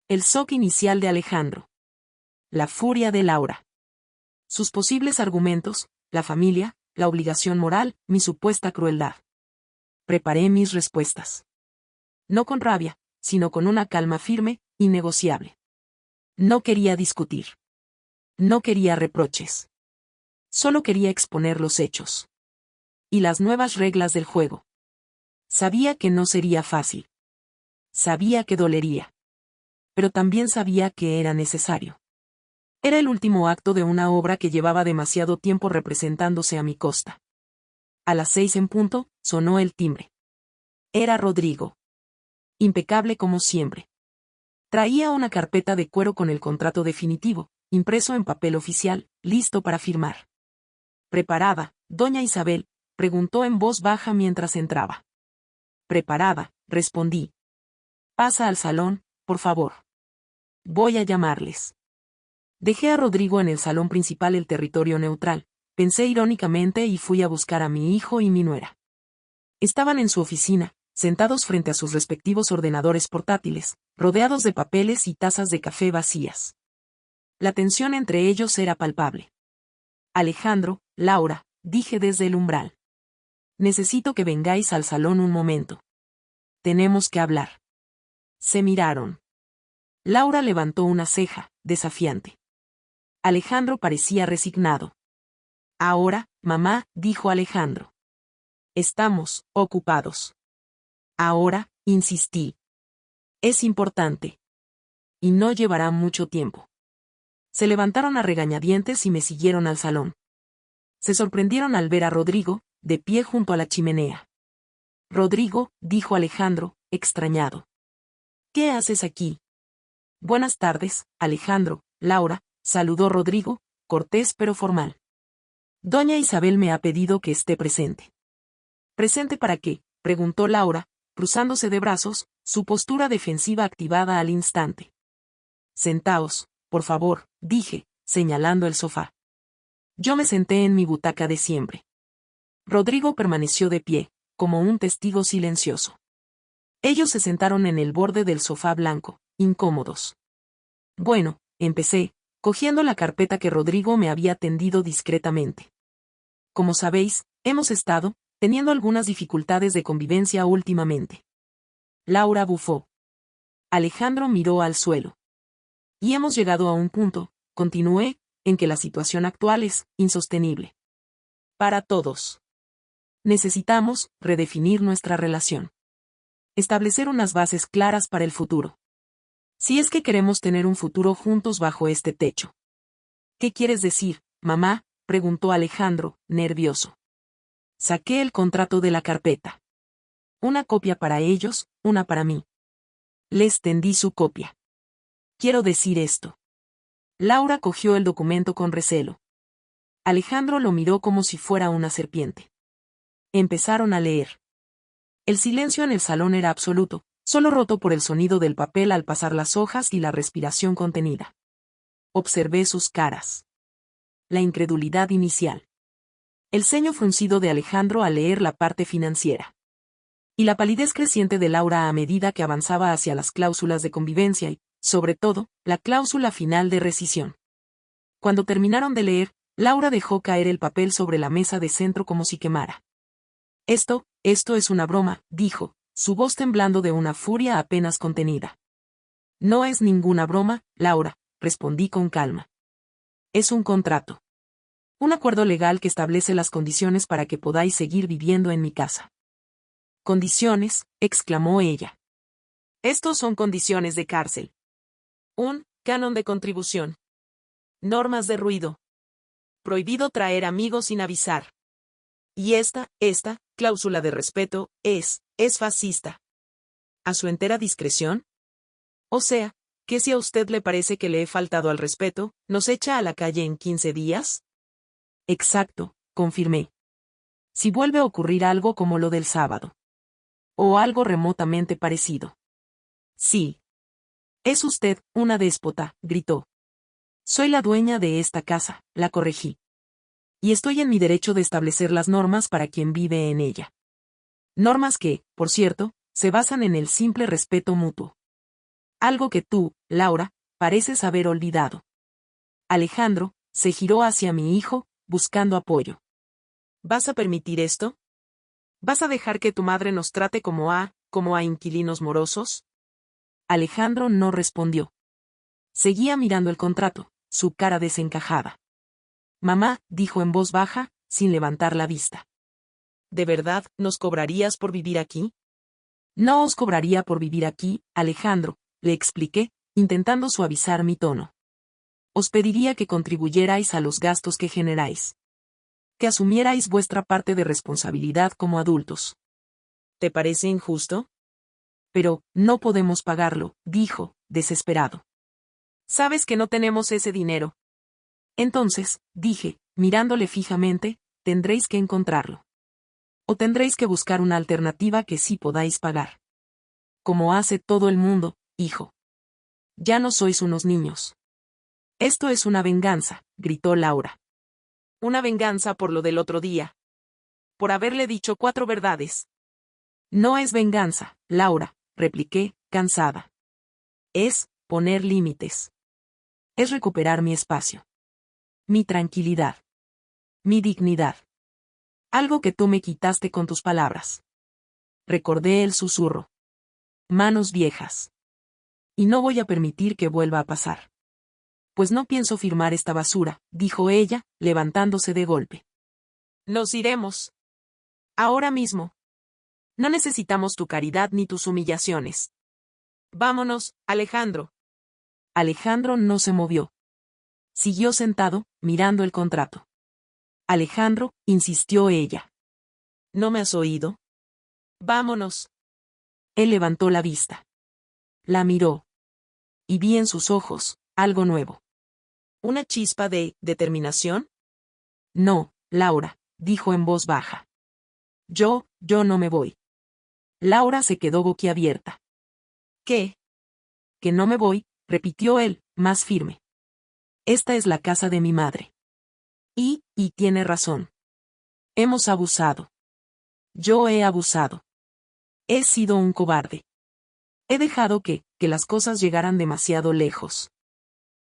El shock inicial de Alejandro. La furia de Laura. Sus posibles argumentos, la familia, la obligación moral, mi supuesta crueldad. Preparé mis respuestas. No con rabia, sino con una calma firme, innegociable. No quería discutir. No quería reproches. Solo quería exponer los hechos. Y las nuevas reglas del juego. Sabía que no sería fácil. Sabía que dolería. Pero también sabía que era necesario. Era el último acto de una obra que llevaba demasiado tiempo representándose a mi costa. A las 6 en punto, sonó el timbre. Era Rodrigo. Impecable como siempre. Traía una carpeta de cuero con el contrato definitivo, impreso en papel oficial, listo para firmar. ¿Preparada, doña Isabel?, preguntó en voz baja mientras entraba. Preparada, respondí. Pasa al salón, por favor. Voy a llamarles. Dejé a Rodrigo en el salón principal, el territorio neutral, pensé irónicamente, y fui a buscar a mi hijo y mi nuera. Estaban en su oficina, sentados frente a sus respectivos ordenadores portátiles, rodeados de papeles y tazas de café vacías. La tensión entre ellos era palpable. Alejandro, Laura, dije desde el umbral. Necesito que vengáis al salón un momento. Tenemos que hablar. Se miraron. Laura levantó una ceja, desafiante. Alejandro parecía resignado. Ahora, mamá, dijo Alejandro. Estamos ocupados. Ahora, insistí. Es importante. Y no llevará mucho tiempo. Se levantaron a regañadientes y me siguieron al salón. Se sorprendieron al ver a Rodrigo, de pie junto a la chimenea. Rodrigo, dijo Alejandro, extrañado. ¿Qué haces aquí? Buenas tardes, Alejandro, Laura, saludó Rodrigo, cortés pero formal. Doña Isabel me ha pedido que esté presente. ¿Presente para qué?, preguntó Laura, cruzándose de brazos, su postura defensiva activada al instante. Sentaos, por favor, dije, señalando el sofá. Yo me senté en mi butaca de siempre. Rodrigo permaneció de pie, como un testigo silencioso. Ellos se sentaron en el borde del sofá blanco, incómodos. Bueno, empecé, cogiendo la carpeta que Rodrigo me había tendido discretamente. Como sabéis, hemos estado teniendo algunas dificultades de convivencia últimamente. Laura bufó. Alejandro miró al suelo. Y hemos llegado a un punto, continué, en que la situación actual es insostenible. Para todos. Necesitamos redefinir nuestra relación. Establecer unas bases claras para el futuro. Si es que queremos tener un futuro juntos bajo este techo. ¿Qué quieres decir, mamá?, preguntó Alejandro, nervioso. Saqué el contrato de la carpeta. Una copia para ellos, una para mí. Les tendí su copia. Quiero decir esto. Laura cogió el documento con recelo. Alejandro lo miró como si fuera una serpiente. Empezaron a leer. El silencio en el salón era absoluto, solo roto por el sonido del papel al pasar las hojas y la respiración contenida. Observé sus caras. La incredulidad inicial. El ceño fruncido de Alejandro al leer la parte financiera. Y la palidez creciente de Laura a medida que avanzaba hacia las cláusulas de convivencia y, sobre todo, la cláusula final de rescisión. Cuando terminaron de leer, Laura dejó caer el papel sobre la mesa de centro como si quemara. Esto es una broma, dijo, su voz temblando de una furia apenas contenida. No es ninguna broma, Laura, respondí con calma. Es un contrato. Un acuerdo legal que establece las condiciones para que podáis seguir viviendo en mi casa. ¿Condiciones?, exclamó ella. Estos son condiciones de cárcel. Un canon de contribución. Normas de ruido. Prohibido traer amigos sin avisar. Y esta cláusula de respeto, es fascista. ¿A su entera discreción? O sea, que si a usted le parece que le he faltado al respeto, ¿nos echa a la calle en 15 días? Exacto, confirmé. Si vuelve a ocurrir algo como lo del sábado. O algo remotamente parecido. Sí. Es usted una déspota, gritó. Soy la dueña de esta casa, la corregí. Y estoy en mi derecho de establecer las normas para quien vive en ella. Normas que, por cierto, se basan en el simple respeto mutuo. Algo que tú, Laura, pareces haber olvidado. Alejandro se giró hacia mi hijo, buscando apoyo. ¿Vas a permitir esto? ¿Vas a dejar que tu madre nos trate como a inquilinos morosos? Alejandro no respondió. Seguía mirando el contrato, su cara desencajada. Mamá, dijo en voz baja, sin levantar la vista. ¿De verdad nos cobrarías por vivir aquí? No os cobraría por vivir aquí, Alejandro, le expliqué, intentando suavizar mi tono. Os pediría que contribuyerais a los gastos que generáis. Que asumierais vuestra parte de responsabilidad como adultos. ¿Te parece injusto? Pero, no podemos pagarlo, dijo, desesperado. Sabes que no tenemos ese dinero. Entonces, dije, mirándole fijamente, tendréis que encontrarlo. O tendréis que buscar una alternativa que sí podáis pagar. Como hace todo el mundo, hijo. Ya no sois unos niños. Esto es una venganza, gritó Laura. Una venganza por lo del otro día. Por haberle dicho 4 verdades. No es venganza, Laura, repliqué, cansada. Es poner límites. Es recuperar mi espacio. Mi tranquilidad. Mi dignidad. Algo que tú me quitaste con tus palabras. Recordé el susurro. Manos viejas. Y no voy a permitir que vuelva a pasar. Pues no pienso firmar esta basura, dijo ella, levantándose de golpe. Nos iremos. Ahora mismo. No necesitamos tu caridad ni tus humillaciones. Vámonos, Alejandro. Alejandro no se movió. Siguió sentado, mirando el contrato. Alejandro, insistió ella. ¿No me has oído? Vámonos. Él levantó la vista. La miró. Y vi en sus ojos algo nuevo. ¿Una chispa de determinación? No, Laura, dijo en voz baja. Yo no me voy. Laura se quedó boquiabierta. ¿Qué? Que no me voy, repitió él, más firme. Esta es la casa de mi madre. Y tiene razón. Hemos abusado. Yo he abusado. He sido un cobarde. He dejado que las cosas llegaran demasiado lejos.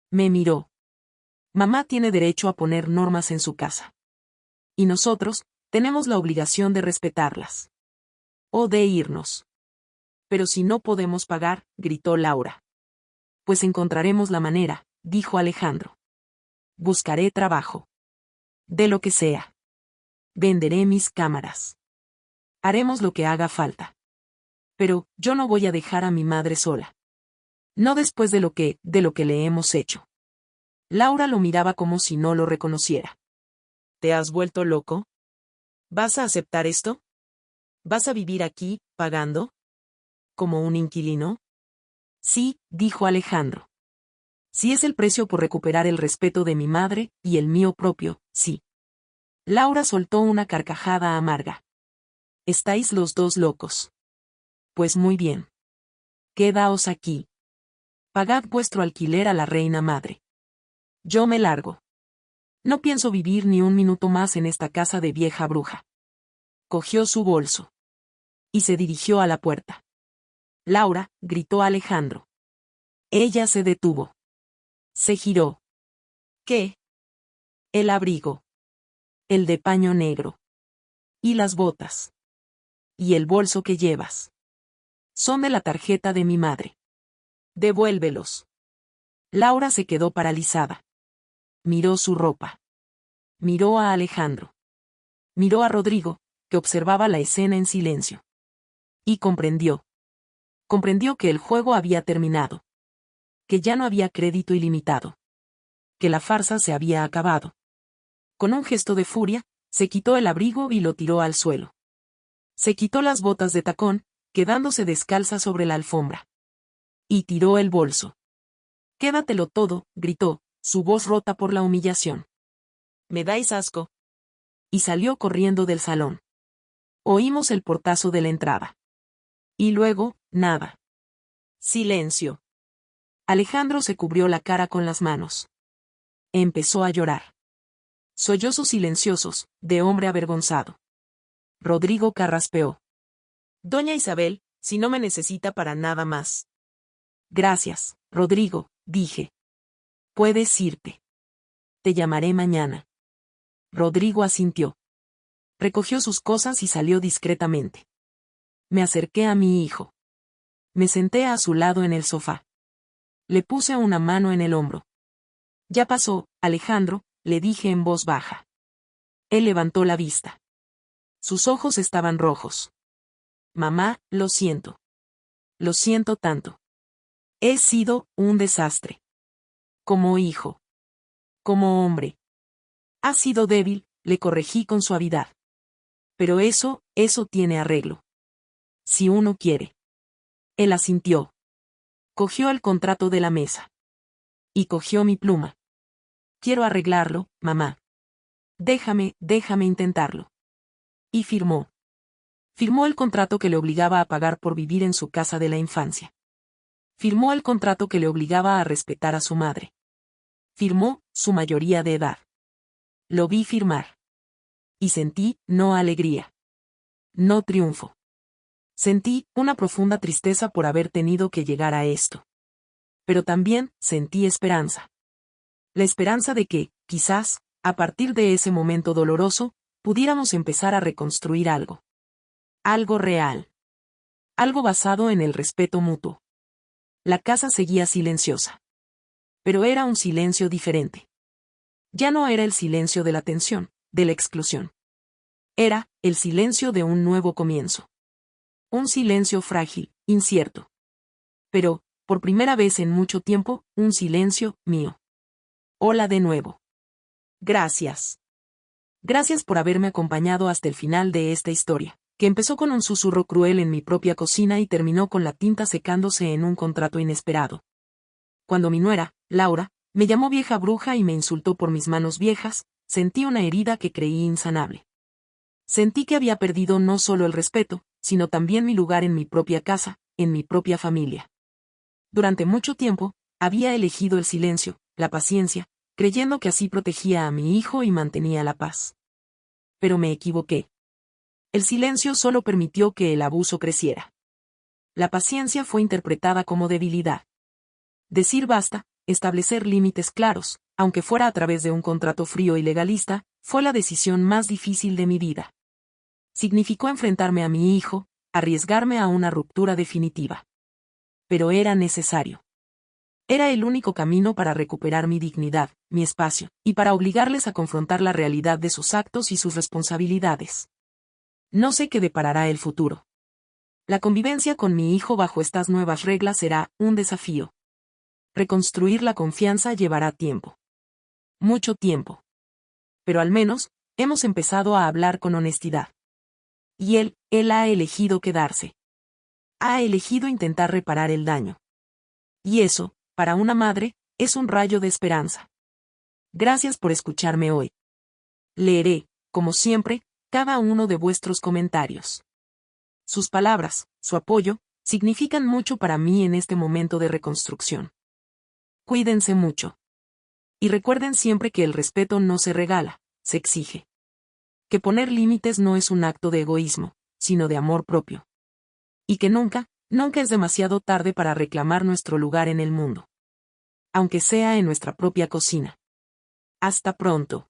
Me miró. Mamá tiene derecho a poner normas en su casa. Y nosotros, tenemos la obligación de respetarlas. O de irnos. Pero si no podemos pagar, gritó Laura. Pues encontraremos la manera, dijo Alejandro. Buscaré trabajo. De lo que sea. Venderé mis cámaras. Haremos lo que haga falta. Pero, yo no voy a dejar a mi madre sola. No después de lo que le hemos hecho. Laura lo miraba como si no lo reconociera. ¿Te has vuelto loco? ¿Vas a aceptar esto? ¿Vas a vivir aquí, pagando? ¿Como un inquilino? Sí, dijo Alejandro. Si es el precio por recuperar el respeto de mi madre, y el mío propio, sí. Laura soltó una carcajada amarga. Estáis los dos locos. Pues muy bien. Quedaos aquí. Pagad vuestro alquiler a la reina madre. Yo me largo. No pienso vivir ni un minuto más en esta casa de vieja bruja. Cogió su bolso. Y se dirigió a la puerta. Laura, gritó Alejandro. Ella se detuvo. Se giró. ¿Qué? El abrigo. El de paño negro. Y las botas. Y el bolso que llevas. Son de la tarjeta de mi madre. Devuélvelos. Laura se quedó paralizada. Miró su ropa. Miró a Alejandro. Miró a Rodrigo, que observaba la escena en silencio. Y comprendió. Comprendió que el juego había terminado. Que ya no había crédito ilimitado. Que la farsa se había acabado. Con un gesto de furia, se quitó el abrigo y lo tiró al suelo. Se quitó las botas de tacón, quedándose descalza sobre la alfombra. Y tiró el bolso. «Quédatelo todo», gritó, su voz rota por la humillación. «Me dais asco». Y salió corriendo del salón. Oímos el portazo de la entrada. Y luego, nada. Silencio. Alejandro se cubrió la cara con las manos. Empezó a llorar. Sollozos silenciosos, de hombre avergonzado. Rodrigo carraspeó. «Doña Isabel, si no me necesita para nada más». «Gracias, Rodrigo», dije. «Puedes irte. Te llamaré mañana». Rodrigo asintió. Recogió sus cosas y salió discretamente. Me acerqué a mi hijo. Me senté a su lado en el sofá. Le puse una mano en el hombro. «Ya pasó, Alejandro», le dije en voz baja. Él levantó la vista. Sus ojos estaban rojos. «Mamá, lo siento. Lo siento tanto. He sido un desastre. Como hijo. Como hombre. Has sido débil», le corregí con suavidad. «Pero eso tiene arreglo. Si uno quiere». Él asintió. Cogió el contrato de la mesa. Y cogió mi pluma. «Quiero arreglarlo, mamá. Déjame intentarlo». Y firmó. Firmó el contrato que le obligaba a pagar por vivir en su casa de la infancia. Firmó el contrato que le obligaba a respetar a su madre. Firmó su mayoría de edad. Lo vi firmar. Y sentí, no alegría. No triunfo. Sentí una profunda tristeza por haber tenido que llegar a esto. Pero también sentí esperanza. La esperanza de que, quizás, a partir de ese momento doloroso, pudiéramos empezar a reconstruir algo. Algo real. Algo basado en el respeto mutuo. La casa seguía silenciosa. Pero era un silencio diferente. Ya no era el silencio de la tensión, de la exclusión. Era el silencio de un nuevo comienzo. Un silencio frágil, incierto. Pero, por primera vez en mucho tiempo, un silencio mío. Hola de nuevo. Gracias. Gracias por haberme acompañado hasta el final de esta historia, que empezó con un susurro cruel en mi propia cocina y terminó con la tinta secándose en un contrato inesperado. Cuando mi nuera, Laura, me llamó vieja bruja y me insultó por mis manos viejas, sentí una herida que creí insanable. Sentí que había perdido no solo el respeto, sino también mi lugar en mi propia casa, en mi propia familia. Durante mucho tiempo, había elegido el silencio, la paciencia, creyendo que así protegía a mi hijo y mantenía la paz. Pero me equivoqué. El silencio solo permitió que el abuso creciera. La paciencia fue interpretada como debilidad. Decir basta, establecer límites claros, aunque fuera a través de un contrato frío y legalista, fue la decisión más difícil de mi vida. Significó enfrentarme a mi hijo, arriesgarme a una ruptura definitiva. Pero era necesario. Era el único camino para recuperar mi dignidad, mi espacio, y para obligarles a confrontar la realidad de sus actos y sus responsabilidades. No sé qué deparará el futuro. La convivencia con mi hijo bajo estas nuevas reglas será un desafío. Reconstruir la confianza llevará tiempo. Mucho tiempo. Pero al menos, hemos empezado a hablar con honestidad. Y él ha elegido quedarse. Ha elegido intentar reparar el daño. Y eso, para una madre, es un rayo de esperanza. Gracias por escucharme hoy. Leeré, como siempre, cada uno de vuestros comentarios. Sus palabras, su apoyo, significan mucho para mí en este momento de reconstrucción. Cuídense mucho. Y recuerden siempre que el respeto no se regala, se exige. Que poner límites no es un acto de egoísmo, sino de amor propio. Y que nunca es demasiado tarde para reclamar nuestro lugar en el mundo. Aunque sea en nuestra propia cocina. Hasta pronto.